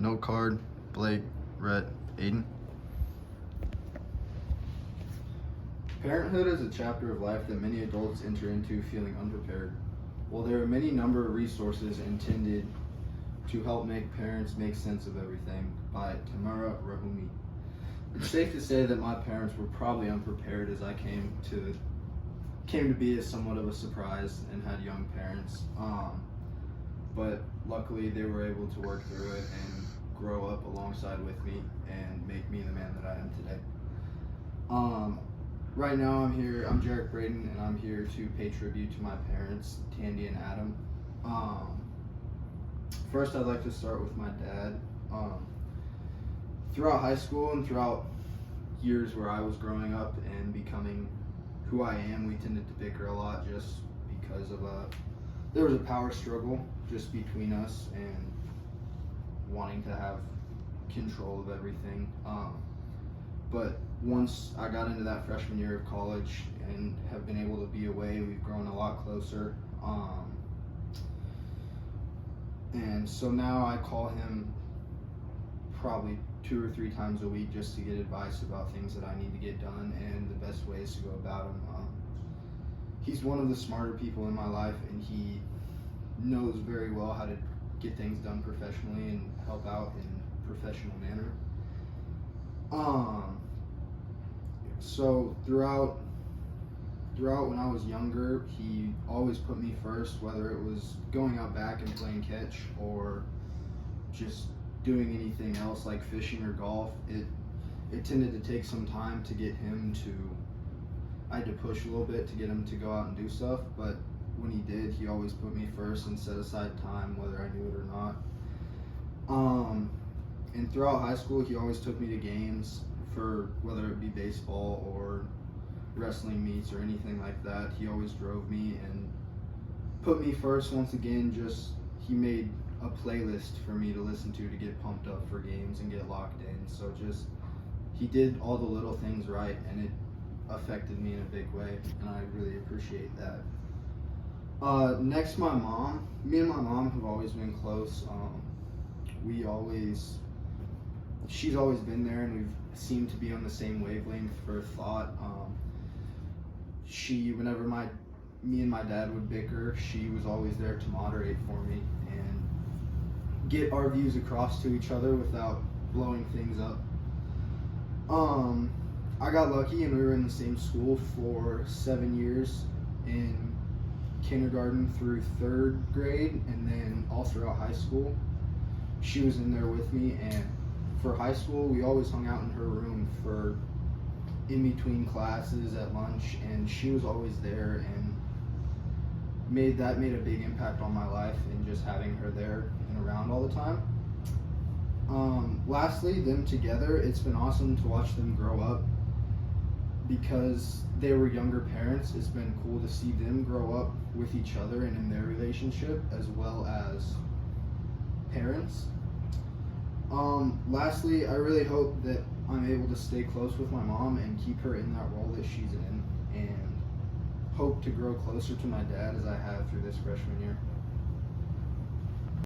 Note card, Blake, Rhett, Aiden. Parenthood is a chapter of life that many adults enter into feeling unprepared. While there are many number of resources intended to help make parents make sense of everything, by Tamara Rahumi. It's safe to say that my parents were probably unprepared, as I came to be as somewhat of a surprise and had young parents. But luckily they were able to work through it and grow up alongside with me and make me the man that I am today. Right now I'm Jarek Braden, and I'm here to pay tribute to my parents, Tandy and Adam. First I'd like to start with my dad. Throughout high school and throughout years where I was growing up and becoming who I am, we tended to bicker a lot just because of there was a power struggle just between us and wanting to have control of everything. But once I got into that freshman year of college and have been able to be away, we've grown a lot closer. And so now I call him probably 2 or 3 times a week just to get advice about things that I need to get done and the best ways to go about them. He's one of the smarter people in my life, and he knows very well how to get things done professionally and help out in a professional manner. So throughout when I was younger, he always put me first, whether it was going out back and playing catch or just doing anything else like fishing or golf. It tended to take some time to get him to, I had to push a little bit to get him to go out and do stuff, but when he did, he always put me first and set aside time whether I knew it or not. And throughout high school, he always took me to games for whether it be baseball or wrestling meets or anything like that. He always drove me and put me first. Once again, he made a playlist for me to listen to get pumped up for games and get locked in. So he did all the little things right, and it affected me in a big way, and I really appreciate that. Next, my mom. Me and my mom have always been close. She's always been there, and we've seemed to be on the same wavelength for thought. Whenever me and my dad would bicker, she was always there to moderate for me and get our views across to each other without blowing things up. I got lucky, and we were in the same school for 7 years, in kindergarten through 3rd grade, and then all throughout high school. She was in there with me, and for high school, we always hung out in her room for in between classes at lunch, and she was always there, and made a big impact on my life, and just having her there and around all the time. Lastly, them together, it's been awesome to watch them grow up. Because they were younger parents, it's been cool to see them grow up with each other and in their relationship as well as parents. Lastly, I really hope that I'm able to stay close with my mom and keep her in that role that she's in, and hope to grow closer to my dad as I have through this freshman year.